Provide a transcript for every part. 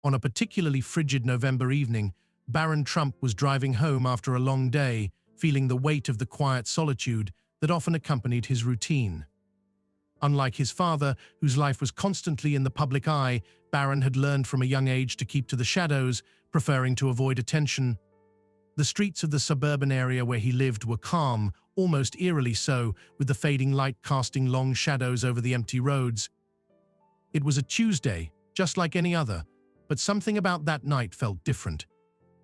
On a particularly frigid November evening, Barron Trump was driving home after a long day, feeling the weight of the quiet solitude that often accompanied his routine. Unlike his father, whose life was constantly in the public eye, Barron had learned from a young age to keep to the shadows, preferring to avoid attention. The streets of the suburban area where he lived were calm, almost eerily so, with the fading light casting long shadows over the empty roads. It was a Tuesday, just like any other, but something about that night felt different.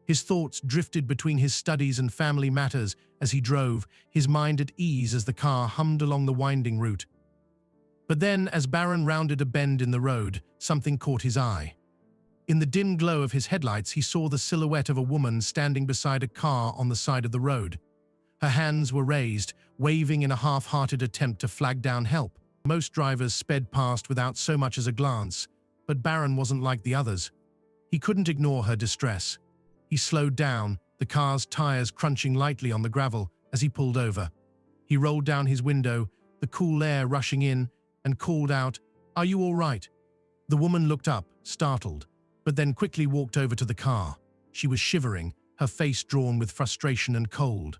His thoughts drifted between his studies and family matters as he drove, his mind at ease as the car hummed along the winding route. But then, as Barron rounded a bend in the road, something caught his eye. In the dim glow of his headlights, he saw the silhouette of a woman standing beside a car on the side of the road. Her hands were raised, waving in a half-hearted attempt to flag down help. Most drivers sped past without so much as a glance, but Barron wasn't like the others. He couldn't ignore her distress. He slowed down, the car's tires crunching lightly on the gravel as he pulled over. He rolled down his window, the cool air rushing in, and called out, "Are you all right?" The woman looked up, startled, but then quickly walked over to the car. She was shivering, her face drawn with frustration and cold.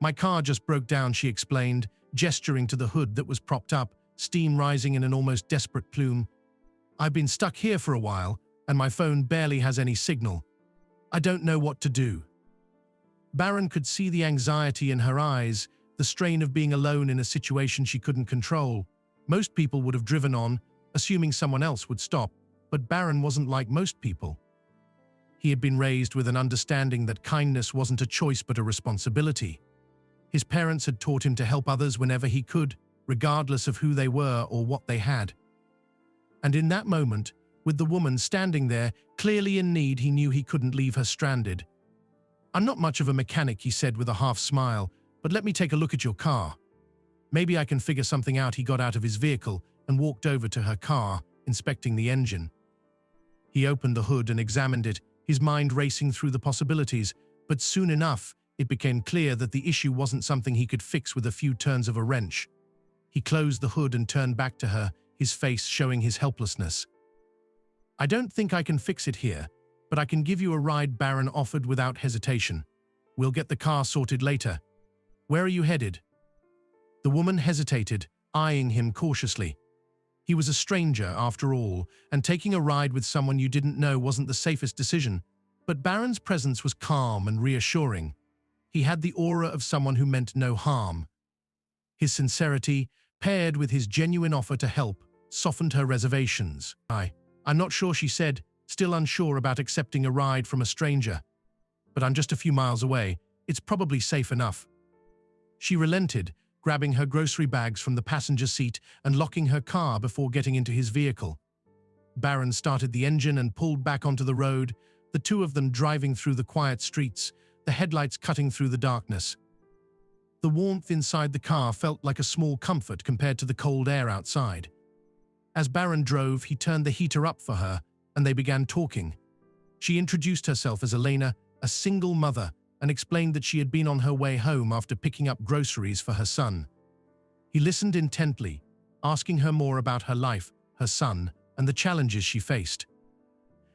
"My car just broke down," she explained, gesturing to the hood that was propped up, steam rising in an almost desperate plume. "I've been stuck here for a while, and my phone barely has any signal. I don't know what to do." Barron could see the anxiety in her eyes, the strain of being alone in a situation she couldn't control. Most people would have driven on, assuming someone else would stop, but Barron wasn't like most people. He had been raised with an understanding that kindness wasn't a choice but a responsibility. His parents had taught him to help others whenever he could, regardless of who they were or what they had. And in that moment, with the woman standing there, clearly in need, he knew he couldn't leave her stranded. "I'm not much of a mechanic," he said with a half smile, "but let me take a look at your car. Maybe I can figure something out." He got out of his vehicle and walked over to her car, inspecting the engine. He opened the hood and examined it, his mind racing through the possibilities, but soon enough, it became clear that the issue wasn't something he could fix with a few turns of a wrench. He closed the hood and turned back to her, his face showing his helplessness. "I don't think I can fix it here, but I can give you a ride," Barron offered without hesitation. "We'll get the car sorted later. Where are you headed?" The woman hesitated, eyeing him cautiously. He was a stranger, after all, and taking a ride with someone you didn't know wasn't the safest decision, but Barron's presence was calm and reassuring. He had the aura of someone who meant no harm. His sincerity, paired with his genuine offer to help, softened her reservations. I'm not sure," she said, still unsure about accepting a ride from a stranger. "But I'm just a few miles away. It's probably safe enough." She relented, grabbing her grocery bags from the passenger seat and locking her car before getting into his vehicle. Barron started the engine and pulled back onto the road, the two of them driving through the quiet streets, the headlights cutting through the darkness. The warmth inside the car felt like a small comfort compared to the cold air outside. As Barron drove, he turned the heater up for her, and they began talking. She introduced herself as Elena, a single mother, and explained that she had been on her way home after picking up groceries for her son. He listened intently, asking her more about her life, her son, and the challenges she faced.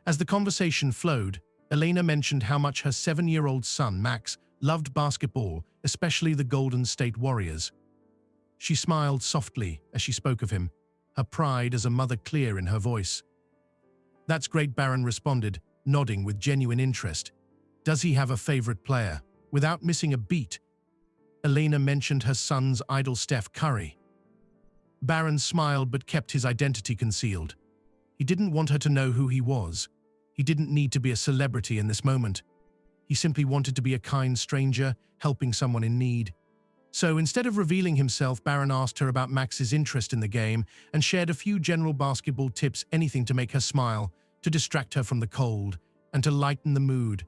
As the conversation flowed, Elena mentioned how much her 7-year-old son, Max, loved basketball, especially the Golden State Warriors. She smiled softly as she spoke of him, her pride as a mother clear in her voice. "That's great," Barron responded, nodding with genuine interest. "Does he have a favorite player?" Without missing a beat, Elena mentioned her son's idol Steph Curry. Barron smiled but kept his identity concealed. He didn't want her to know who he was. He didn't need to be a celebrity in this moment. He simply wanted to be a kind stranger, helping someone in need. So instead of revealing himself, Barron asked her about Max's interest in the game and shared a few general basketball tips, anything to make her smile, to distract her from the cold, and to lighten the mood.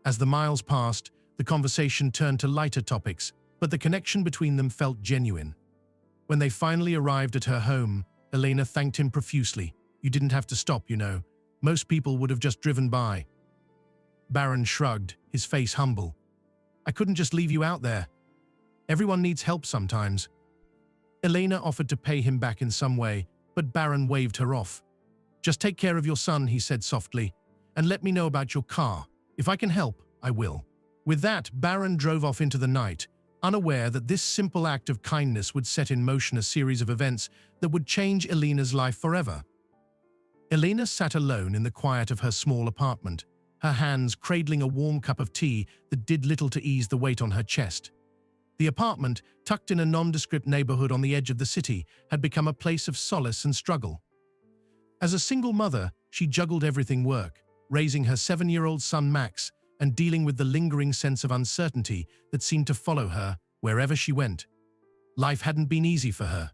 As the miles passed, the conversation turned to lighter topics, but the connection between them felt genuine. When they finally arrived at her home, Elena thanked him profusely. "You didn't have to stop, you know. Most people would have just driven by." Barron shrugged, his face humble. "I couldn't just leave you out there. Everyone needs help sometimes." Elena offered to pay him back in some way, but Barron waved her off. "Just take care of your son," he said softly, "and let me know about your car. If I can help, I will." With that, Barron drove off into the night, unaware that this simple act of kindness would set in motion a series of events that would change Elena's life forever. Elena sat alone in the quiet of her small apartment, her hands cradling a warm cup of tea that did little to ease the weight on her chest. The apartment, tucked in a nondescript neighborhood on the edge of the city, had become a place of solace and struggle. As a single mother, she juggled everything: work, raising her 7-year-old son Max, and dealing with the lingering sense of uncertainty that seemed to follow her wherever she went. Life hadn't been easy for her.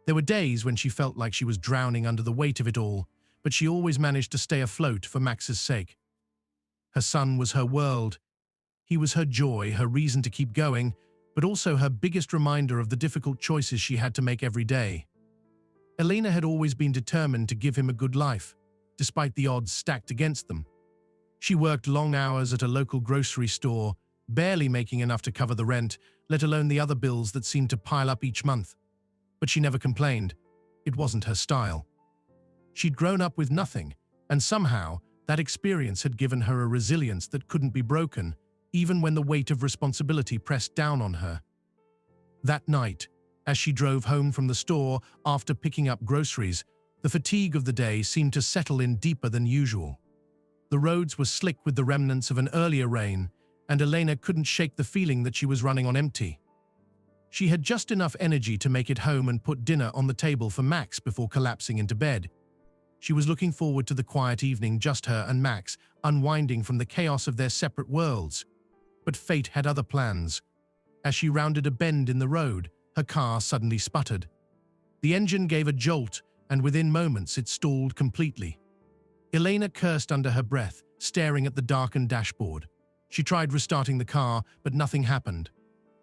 There were days when she felt like she was drowning under the weight of it all, but she always managed to stay afloat for Max's sake. Her son was her world. He was her joy, her reason to keep going, but also her biggest reminder of the difficult choices she had to make every day. Elena had always been determined to give him a good life, despite the odds stacked against them. She worked long hours at a local grocery store, barely making enough to cover the rent, let alone the other bills that seemed to pile up each month. But she never complained. It wasn't her style. She'd grown up with nothing, and somehow that experience had given her a resilience that couldn't be broken, even when the weight of responsibility pressed down on her. That night, as she drove home from the store after picking up groceries, the fatigue of the day seemed to settle in deeper than usual. The roads were slick with the remnants of an earlier rain, and Elena couldn't shake the feeling that she was running on empty. She had just enough energy to make it home and put dinner on the table for Max before collapsing into bed. She was looking forward to the quiet evening, just her and Max, unwinding from the chaos of their separate worlds. But fate had other plans. As she rounded a bend in the road, her car suddenly sputtered. The engine gave a jolt, and within moments it stalled completely. Elena cursed under her breath, staring at the darkened dashboard. She tried restarting the car, but nothing happened.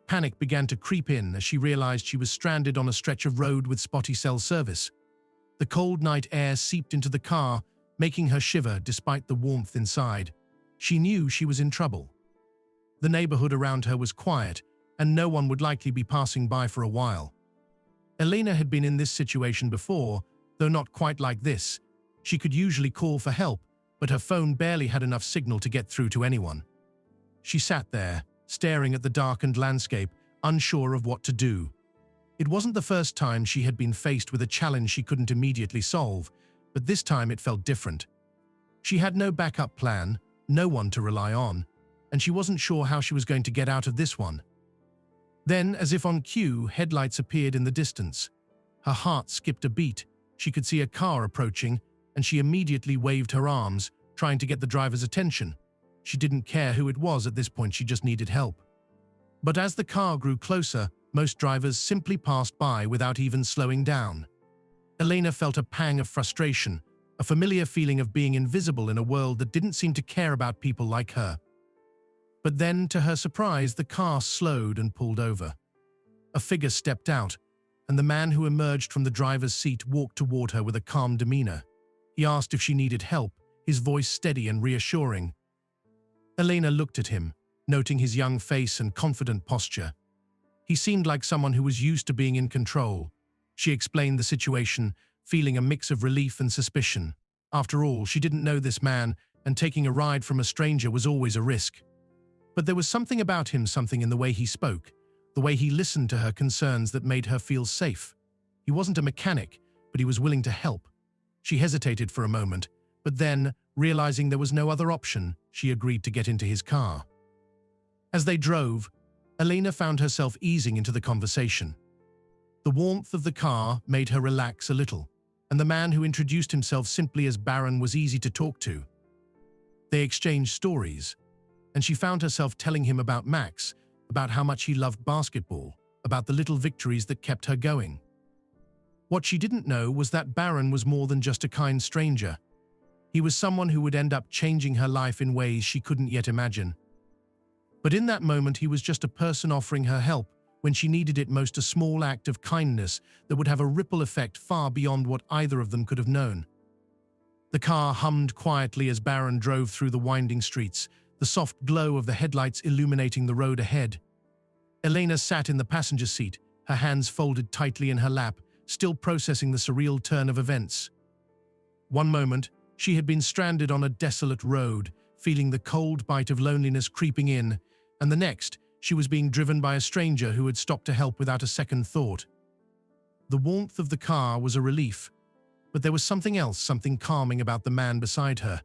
Panic began to creep in as she realized she was stranded on a stretch of road with spotty cell service. The cold night air seeped into the car, making her shiver despite the warmth inside. She knew she was in trouble. The neighborhood around her was quiet, and no one would likely be passing by for a while. Elena had been in this situation before, though not quite like this. She could usually call for help, but her phone barely had enough signal to get through to anyone. She sat there, staring at the darkened landscape, unsure of what to do. It wasn't the first time she had been faced with a challenge she couldn't immediately solve, but this time it felt different. She had no backup plan, no one to rely on, and she wasn't sure how she was going to get out of this one. Then, as if on cue, headlights appeared in the distance. Her heart skipped a beat. She could see a car approaching, and she immediately waved her arms, trying to get the driver's attention. She didn't care who it was at this point, she just needed help. But as the car grew closer, most drivers simply passed by without even slowing down. Elena felt a pang of frustration, a familiar feeling of being invisible in a world that didn't seem to care about people like her. But then, to her surprise, the car slowed and pulled over. A figure stepped out, and the man who emerged from the driver's seat walked toward her with a calm demeanor. He asked if she needed help, his voice steady and reassuring. Elena looked at him, noting his young face and confident posture. He seemed like someone who was used to being in control. She explained the situation, feeling a mix of relief and suspicion. After all, she didn't know this man, and taking a ride from a stranger was always a risk. But there was something about him, something in the way he spoke, the way he listened to her concerns that made her feel safe. He wasn't a mechanic, but he was willing to help. She hesitated for a moment, but then, realizing there was no other option, she agreed to get into his car. As they drove, Elena found herself easing into the conversation. The warmth of the car made her relax a little, and the man who introduced himself simply as Barron was easy to talk to. They exchanged stories, and she found herself telling him about Max, about how much he loved basketball, about the little victories that kept her going. What she didn't know was that Barron was more than just a kind stranger. He was someone who would end up changing her life in ways she couldn't yet imagine. But in that moment, he was just a person offering her help when she needed it most, a small act of kindness that would have a ripple effect far beyond what either of them could have known. The car hummed quietly as Barron drove through the winding streets, the soft glow of the headlights illuminating the road ahead. Elena sat in the passenger seat, her hands folded tightly in her lap, still processing the surreal turn of events. One moment, she had been stranded on a desolate road, feeling the cold bite of loneliness creeping in, and the next, she was being driven by a stranger who had stopped to help without a second thought. The warmth of the car was a relief, but there was something else, something calming about the man beside her.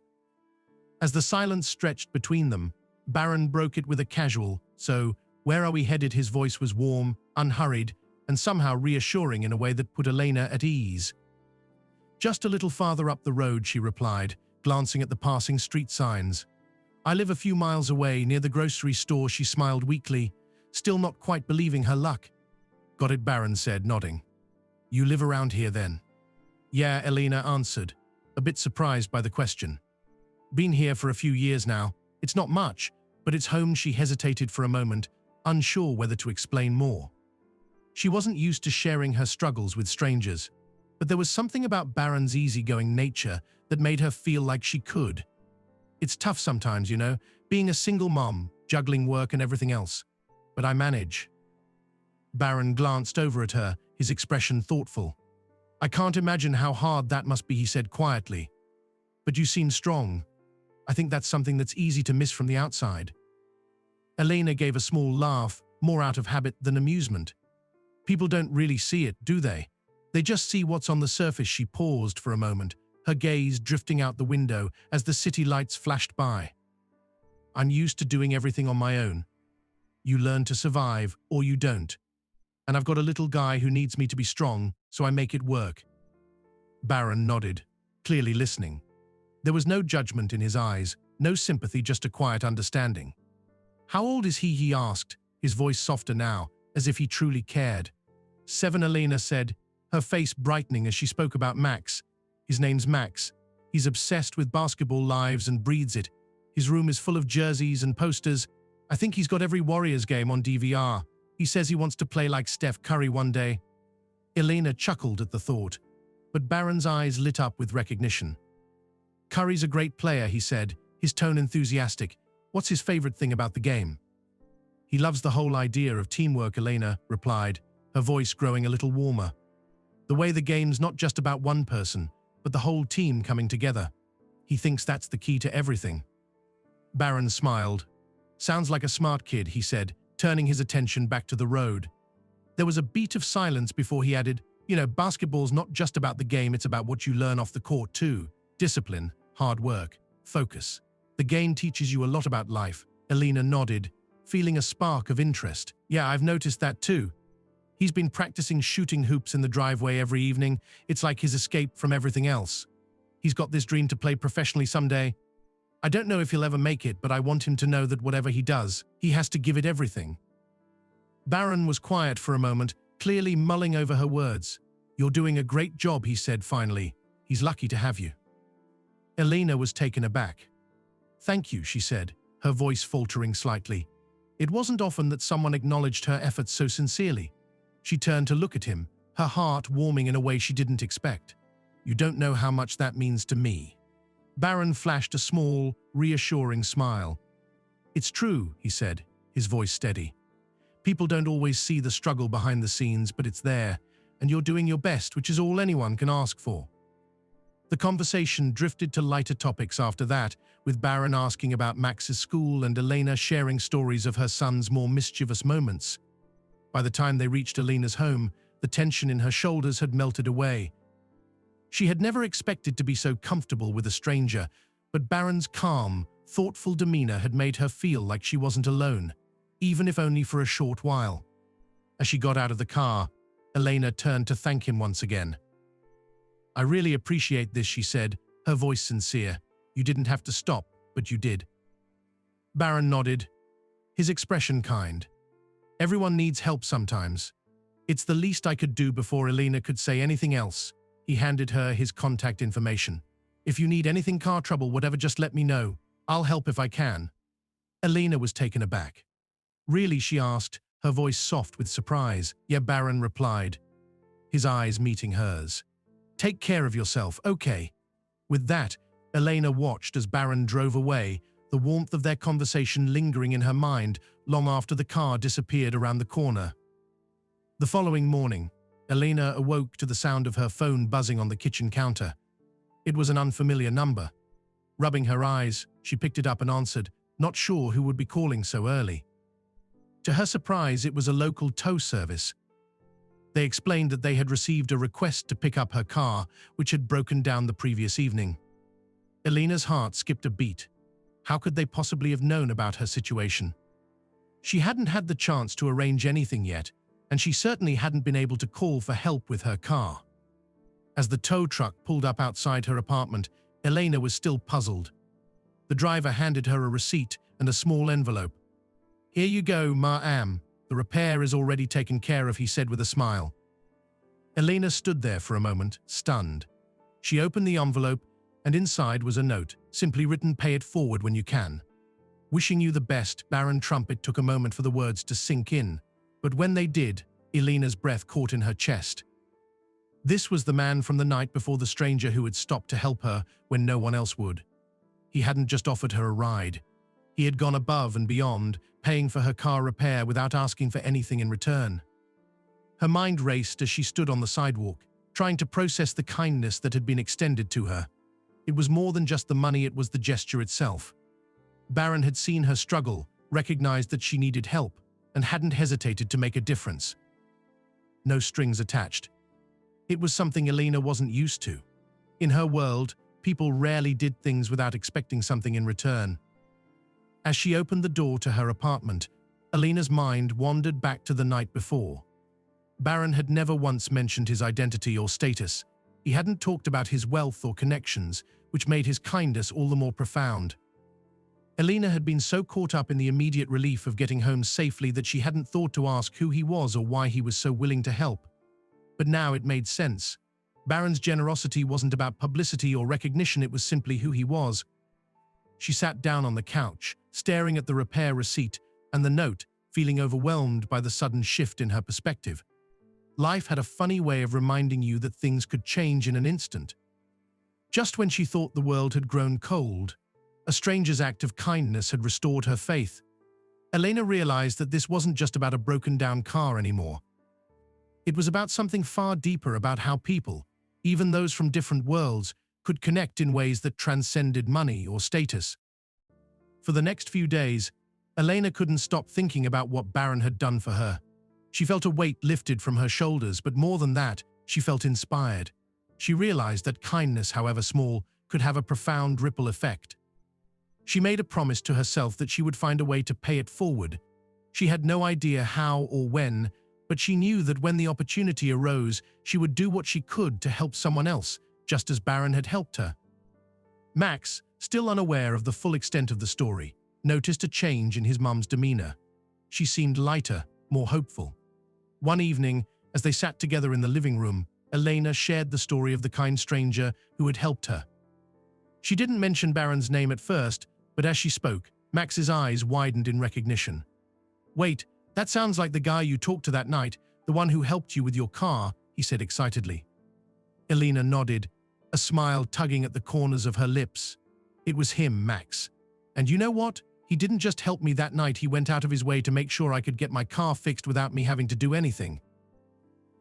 As the silence stretched between them, Barron broke it with a casual, "So, where are we headed?" His voice was warm, unhurried, and somehow reassuring in a way that put Elena at ease. "Just a little farther up the road," she replied, glancing at the passing street signs. "I live a few miles away, near the grocery store." She smiled weakly, still not quite believing her luck. "Got it," Barron said, nodding. "You live around here then?" "Yeah," Elena answered, a bit surprised by the question. "Been here for a few years now. It's not much, but it's home." She hesitated for a moment, unsure whether to explain more. She wasn't used to sharing her struggles with strangers, but there was something about Barron's easygoing nature that made her feel like she could. "It's tough sometimes, you know, being a single mom, juggling work and everything else. But I manage." Barron glanced over at her, his expression thoughtful. "I can't imagine how hard that must be," he said quietly. "But you seem strong. I think that's something that's easy to miss from the outside." Elena gave a small laugh, more out of habit than amusement. "People don't really see it, do they? They just see what's on the surface." She paused for a moment, her gaze drifting out the window as the city lights flashed by. "I'm used to doing everything on my own. You learn to survive, or you don't. And I've got a little guy who needs me to be strong, so I make it work." Barron nodded, clearly listening. There was no judgment in his eyes, no sympathy, just a quiet understanding. "How old is he?" he asked, his voice softer now, as if he truly cared. "7," Elena said, her face brightening as she spoke about Max. "His name's Max. He's obsessed with basketball lives and breathes it. His room is full of jerseys and posters. I think he's got every Warriors game on DVR. He says he wants to play like Steph Curry one day." Elena chuckled at the thought, but Barron's eyes lit up with recognition. "Curry's a great player," he said, his tone enthusiastic. "What's his favorite thing about the game?" "He loves the whole idea of teamwork," Elena replied, her voice growing a little warmer. "The way the game's not just about one person, but the whole team coming together. He thinks that's the key to everything." Barron smiled. "Sounds like a smart kid," he said, turning his attention back to the road. There was a beat of silence before he added, "You know, basketball's not just about the game, it's about what you learn off the court too. Discipline, hard work, focus. The game teaches you a lot about life." Elena nodded, feeling a spark of interest. "Yeah, I've noticed that too. He's been practicing shooting hoops in the driveway every evening. It's like his escape from everything else. He's got this dream to play professionally someday. I don't know if he'll ever make it, but I want him to know that whatever he does, he has to give it everything." Barron was quiet for a moment, clearly mulling over her words. "You're doing a great job," he said finally. "He's lucky to have you." Elena was taken aback. "Thank you," she said, her voice faltering slightly. It wasn't often that someone acknowledged her efforts so sincerely. She turned to look at him, her heart warming in a way she didn't expect. "You don't know how much that means to me." Barron flashed a small, reassuring smile. "It's true," he said, his voice steady. "People don't always see the struggle behind the scenes, but it's there, and you're doing your best, which is all anyone can ask for." The conversation drifted to lighter topics after that, with Barron asking about Max's school and Elena sharing stories of her son's more mischievous moments. By the time they reached Elena's home, the tension in her shoulders had melted away. She had never expected to be so comfortable with a stranger, but Barron's calm, thoughtful demeanor had made her feel like she wasn't alone, even if only for a short while. As she got out of the car, Elena turned to thank him once again. "I really appreciate this," she said, her voice sincere. "You didn't have to stop, but you did." Barron nodded, his expression kind. "Everyone needs help sometimes. It's the least I could do." Before Elena could say anything else, he handed her his contact information. "If you need anything, car trouble, whatever, just let me know. I'll help if I can." Elena was taken aback. "Really?" she asked, her voice soft with surprise. "Yeah," Barron replied, his eyes meeting hers. "Take care of yourself, okay?" With that, Elena watched as Barron drove away, the warmth of their conversation lingering in her mind long after the car disappeared around the corner. The following morning, Elena awoke to the sound of her phone buzzing on the kitchen counter. It was an unfamiliar number. Rubbing her eyes, she picked it up and answered, not sure who would be calling so early. To her surprise, it was a local tow service. They explained that they had received a request to pick up her car, which had broken down the previous evening. Elena's heart skipped a beat. How could they possibly have known about her situation? She hadn't had the chance to arrange anything yet, and she certainly hadn't been able to call for help with her car. As the tow truck pulled up outside her apartment, Elena was still puzzled. The driver handed her a receipt and a small envelope. "Here you go, ma'am. The repair is already taken care of," he said with a smile. Elena stood there for a moment, stunned. She opened the envelope, and inside was a note, simply written, "Pay it forward when you can. Wishing you the best, Barron Trump." It took a moment for the words to sink in, but when they did, Elena's breath caught in her chest. This was the man from the night before, the stranger who had stopped to help her when no one else would. He hadn't just offered her a ride. He had gone above and beyond, paying for her car repair without asking for anything in return. Her mind raced as she stood on the sidewalk, trying to process the kindness that had been extended to her. It was more than just the money, it was the gesture itself. Barron had seen her struggle, recognized that she needed help, and hadn't hesitated to make a difference. No strings attached. It was something Elena wasn't used to. In her world, people rarely did things without expecting something in return. As she opened the door to her apartment, Elena's mind wandered back to the night before. Barron had never once mentioned his identity or status. He hadn't talked about his wealth or connections, which made his kindness all the more profound. Elena had been so caught up in the immediate relief of getting home safely that she hadn't thought to ask who he was or why he was so willing to help. But now it made sense. Barron's generosity wasn't about publicity or recognition, it was simply who he was. She sat down on the couch, staring at the repair receipt and the note, feeling overwhelmed by the sudden shift in her perspective. Life had a funny way of reminding you that things could change in an instant. Just when she thought the world had grown cold, a stranger's act of kindness had restored her faith. Elena realized that this wasn't just about a broken-down car anymore. It was about something far deeper, about how people, even those from different worlds, could connect in ways that transcended money or status. For the next few days, Elena couldn't stop thinking about what Barron had done for her. She felt a weight lifted from her shoulders, but more than that, she felt inspired. She realized that kindness, however small, could have a profound ripple effect. She made a promise to herself that she would find a way to pay it forward. She had no idea how or when, but she knew that when the opportunity arose, she would do what she could to help someone else, just as Barron had helped her. Max, still unaware of the full extent of the story, noticed a change in his mum's demeanor. She seemed lighter, more hopeful. One evening, as they sat together in the living room, Elena shared the story of the kind stranger who had helped her. She didn't mention Barron's name at first, but as she spoke, Max's eyes widened in recognition. "Wait, that sounds like the guy you talked to that night, the one who helped you with your car," he said excitedly. Elena nodded, a smile tugging at the corners of her lips. "It was him, Max. And you know what? He didn't just help me that night, he went out of his way to make sure I could get my car fixed without me having to do anything."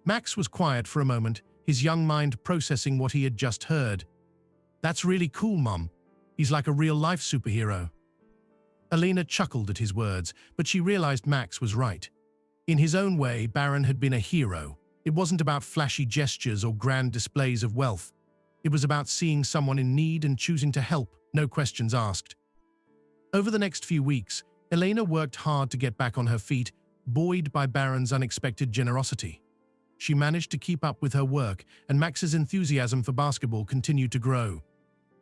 Max was quiet for a moment, his young mind processing what he had just heard. "That's really cool, Mom. He's like a real-life superhero." Elena chuckled at his words, but she realized Max was right. In his own way, Barron had been a hero. It wasn't about flashy gestures or grand displays of wealth. It was about seeing someone in need and choosing to help, no questions asked. Over the next few weeks, Elena worked hard to get back on her feet, buoyed by Barron's unexpected generosity. She managed to keep up with her work, and Max's enthusiasm for basketball continued to grow.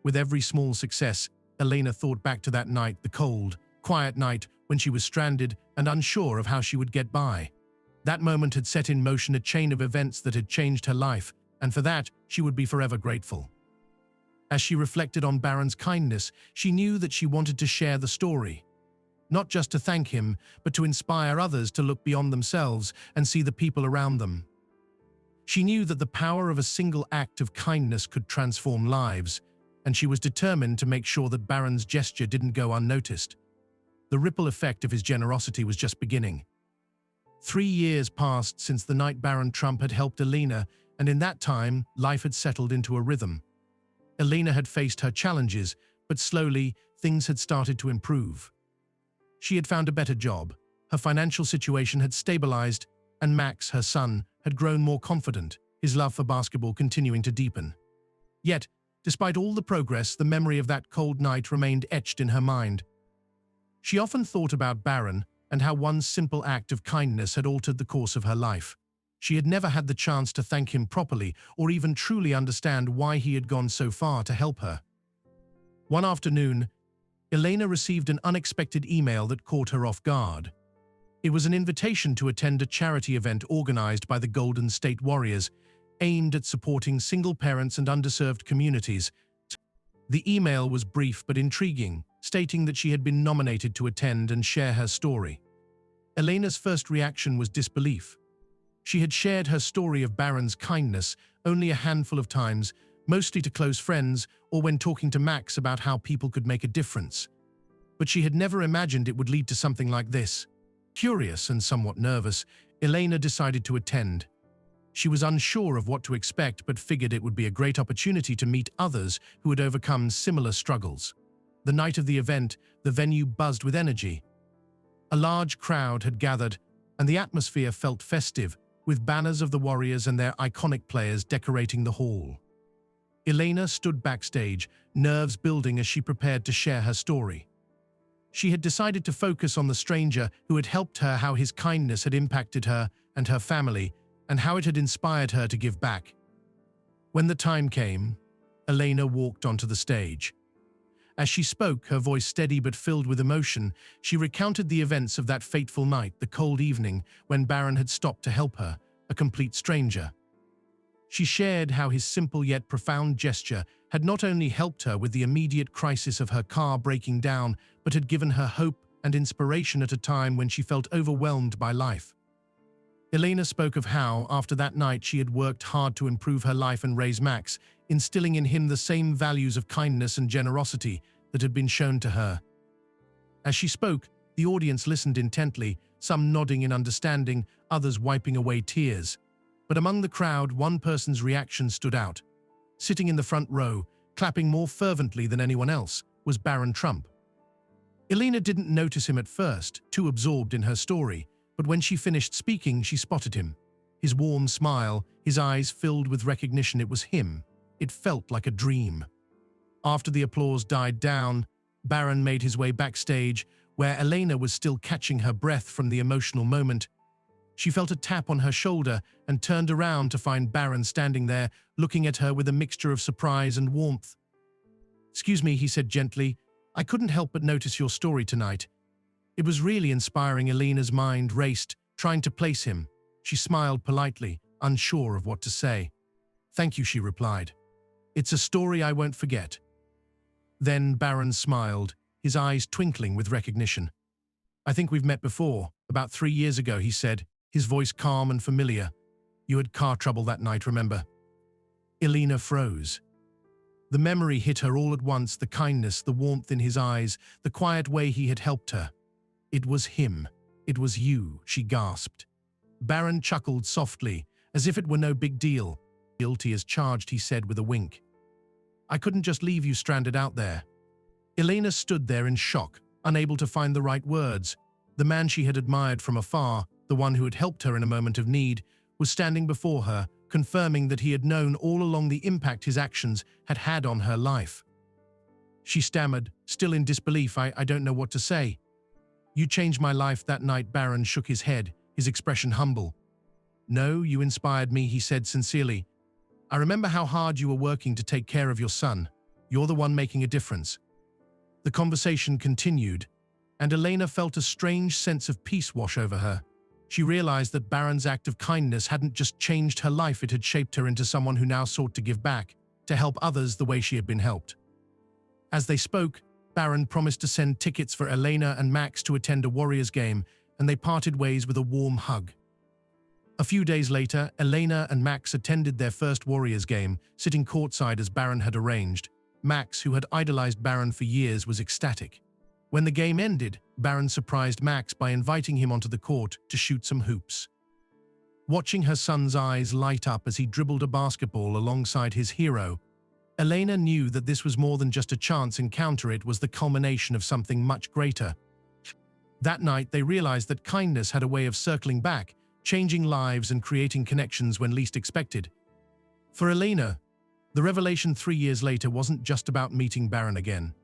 With every small success, Elena thought back to that night, the cold, quiet night when she was stranded and unsure of how she would get by. That moment had set in motion a chain of events that had changed her life, and for that, she would be forever grateful. As she reflected on Barron's kindness, she knew that she wanted to share the story. Not just to thank him, but to inspire others to look beyond themselves and see the people around them. She knew that the power of a single act of kindness could transform lives, and she was determined to make sure that Barron's gesture didn't go unnoticed. The ripple effect of his generosity was just beginning. 3 years passed since the night Barron Trump had helped Elena, and in that time, life had settled into a rhythm. Elena had faced her challenges, but slowly, things had started to improve. She had found a better job, her financial situation had stabilized, and Max, her son, had grown more confident, his love for basketball continuing to deepen. Yet, despite all the progress, the memory of that cold night remained etched in her mind. She often thought about Barron and how one simple act of kindness had altered the course of her life. She had never had the chance to thank him properly or even truly understand why he had gone so far to help her. One afternoon, Elena received an unexpected email that caught her off guard. It was an invitation to attend a charity event organized by the Golden State Warriors, aimed at supporting single parents and underserved communities. The email was brief but intriguing, stating that she had been nominated to attend and share her story. Elena's first reaction was disbelief. She had shared her story of Barron's kindness only a handful of times, mostly to close friends or when talking to Max about how people could make a difference. But she had never imagined it would lead to something like this. Curious and somewhat nervous, Elena decided to attend. She was unsure of what to expect but figured it would be a great opportunity to meet others who had overcome similar struggles. The night of the event, the venue buzzed with energy. A large crowd had gathered, and the atmosphere felt festive, with banners of the Warriors and their iconic players decorating the hall. Elena stood backstage, nerves building as she prepared to share her story. She had decided to focus on the stranger who had helped her, how his kindness had impacted her and her family, and how it had inspired her to give back. When the time came, Elena walked onto the stage. As she spoke, her voice steady but filled with emotion, she recounted the events of that fateful night, the cold evening, when Barron had stopped to help her, a complete stranger. She shared how his simple yet profound gesture had not only helped her with the immediate crisis of her car breaking down, but had given her hope and inspiration at a time when she felt overwhelmed by life. Elena spoke of how, after that night, she had worked hard to improve her life and raise Max, instilling in him the same values of kindness and generosity that had been shown to her. As she spoke, the audience listened intently, some nodding in understanding, others wiping away tears. But among the crowd, one person's reaction stood out. Sitting in the front row, clapping more fervently than anyone else, was Barron Trump. Elena didn't notice him at first, too absorbed in her story, but when she finished speaking, she spotted him. His warm smile, his eyes filled with recognition. It was him. It felt like a dream. After the applause died down, Barron made his way backstage, where Elena was still catching her breath from the emotional moment. She felt a tap on her shoulder and turned around to find Barron standing there, looking at her with a mixture of surprise and warmth. "Excuse me," he said gently, "I couldn't help but notice your story tonight." It was really inspiring. Elena's mind raced, trying to place him. She smiled politely, unsure of what to say. "Thank you," she replied. "It's a story I won't forget." Then Barron smiled, his eyes twinkling with recognition. "I think we've met before, about 3 years ago," he said, his voice calm and familiar. "You had car trouble that night, remember?" Elena froze. The memory hit her all at once, the kindness, the warmth in his eyes, the quiet way he had helped her. "It was him. It was you," she gasped. Barron chuckled softly, as if it were no big deal. "Guilty as charged," he said with a wink. "I couldn't just leave you stranded out there." Elena stood there in shock, unable to find the right words. The man she had admired from afar, the one who had helped her in a moment of need, was standing before her, confirming that he had known all along the impact his actions had had on her life. She stammered, still in disbelief. I don't know what to say." "You changed my life that night." Barron shook his head, his expression humble. "No, you inspired me," he said sincerely. "I remember how hard you were working to take care of your son. You're the one making a difference." The conversation continued, and Elena felt a strange sense of peace wash over her. She realized that Barron's act of kindness hadn't just changed her life, it had shaped her into someone who now sought to give back, to help others the way she had been helped. As they spoke, Barron promised to send tickets for Elena and Max to attend a Warriors game, and they parted ways with a warm hug. A few days later, Elena and Max attended their first Warriors game, sitting courtside as Barron had arranged. Max, who had idolized Barron for years, was ecstatic. When the game ended, Barron surprised Max by inviting him onto the court to shoot some hoops. Watching her son's eyes light up as he dribbled a basketball alongside his hero, Elena knew that this was more than just a chance encounter, it was the culmination of something much greater. That night, they realized that kindness had a way of circling back, changing lives and creating connections when least expected. For Elena, the revelation 3 years later wasn't just about meeting Barron again.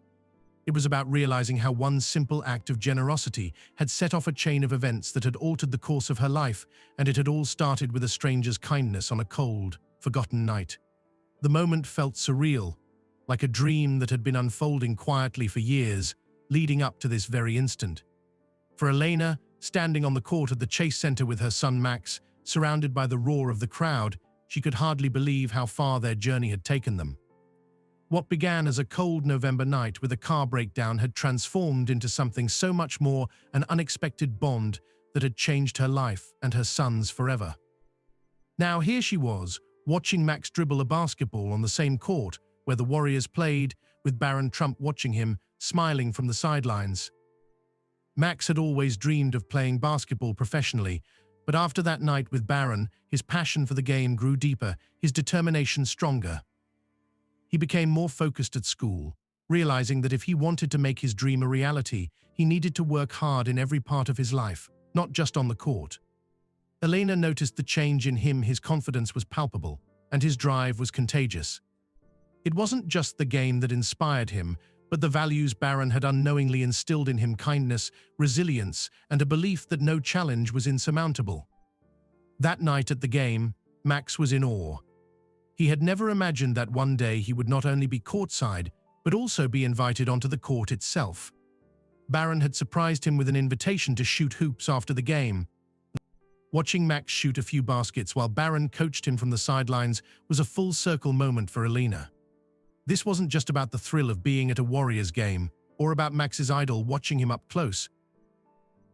It was about realizing how one simple act of generosity had set off a chain of events that had altered the course of her life, and it had all started with a stranger's kindness on a cold, forgotten night. The moment felt surreal, like a dream that had been unfolding quietly for years, leading up to this very instant. For Elena, standing on the court at the Chase Center with her son Max, surrounded by the roar of the crowd, she could hardly believe how far their journey had taken them. What began as a cold November night with a car breakdown had transformed into something so much more, an unexpected bond that had changed her life and her son's forever. Now here she was, watching Max dribble a basketball on the same court where the Warriors played, with Barron Trump watching him, smiling from the sidelines. Max had always dreamed of playing basketball professionally, but after that night with Barron, his passion for the game grew deeper, his determination stronger. He became more focused at school, realizing that if he wanted to make his dream a reality, he needed to work hard in every part of his life, not just on the court. Elena noticed the change in him. His confidence was palpable, and his drive was contagious. It wasn't just the game that inspired him, but the values Barron had unknowingly instilled in him: kindness, resilience, and a belief that no challenge was insurmountable. That night at the game, Max was in awe. He had never imagined that one day he would not only be courtside, but also be invited onto the court itself. Barron had surprised him with an invitation to shoot hoops after the game. Watching Max shoot a few baskets while Barron coached him from the sidelines was a full-circle moment for Elena. This wasn't just about the thrill of being at a Warriors game, or about Max's idol watching him up close.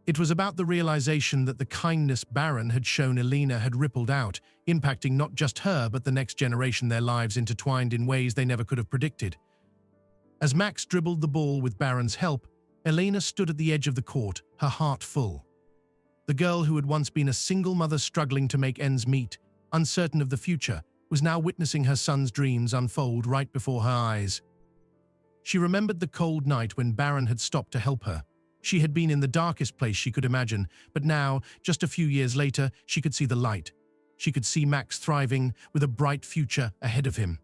It was about the realization that the kindness Barron had shown Elena had rippled out, impacting not just her but the next generation, their lives intertwined in ways they never could have predicted. As Max dribbled the ball with Barron's help, Elena stood at the edge of the court, her heart full. The girl who had once been a single mother struggling to make ends meet, uncertain of the future, was now witnessing her son's dreams unfold right before her eyes. She remembered the cold night when Barron had stopped to help her. She had been in the darkest place she could imagine, but now, just a few years later, she could see the light. She could see Max thriving, with a bright future ahead of him.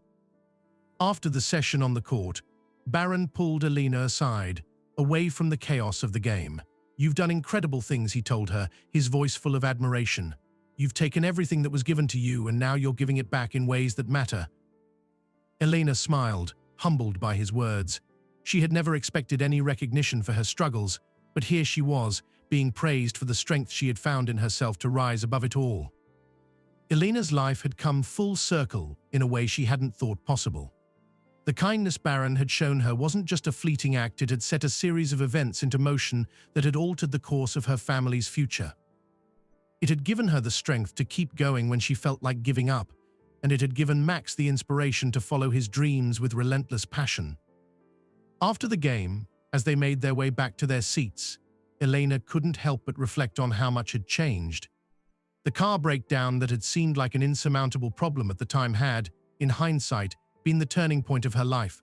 After the session on the court, Barron pulled Elena aside, away from the chaos of the game. "You've done incredible things," he told her, his voice full of admiration. "You've taken everything that was given to you, and now you're giving it back in ways that matter." Elena smiled, humbled by his words. She had never expected any recognition for her struggles, but here she was, being praised for the strength she had found in herself to rise above it all. Elena's life had come full circle in a way she hadn't thought possible. The kindness Barron had shown her wasn't just a fleeting act, it had set a series of events into motion that had altered the course of her family's future. It had given her the strength to keep going when she felt like giving up, and it had given Max the inspiration to follow his dreams with relentless passion. After the game, as they made their way back to their seats, Elena couldn't help but reflect on how much had changed. The car breakdown that had seemed like an insurmountable problem at the time had, in hindsight, been the turning point of her life.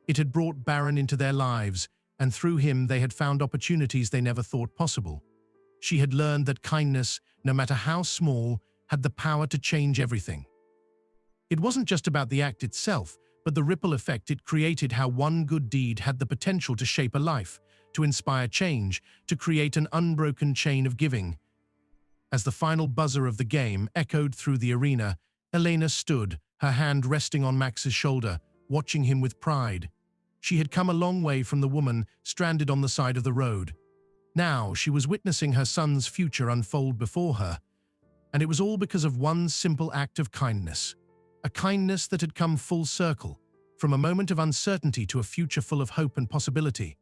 It had brought Barron into their lives, and through him they had found opportunities they never thought possible. She had learned that kindness, no matter how small, had the power to change everything. It wasn't just about the act itself, but the ripple effect it created, how one good deed had the potential to shape a life, to inspire change, to create an unbroken chain of giving. As the final buzzer of the game echoed through the arena, Elena stood, her hand resting on Max's shoulder, watching him with pride. She had come a long way from the woman stranded on the side of the road. Now she was witnessing her son's future unfold before her, and it was all because of one simple act of kindness. A kindness that had come full circle, from a moment of uncertainty to a future full of hope and possibility.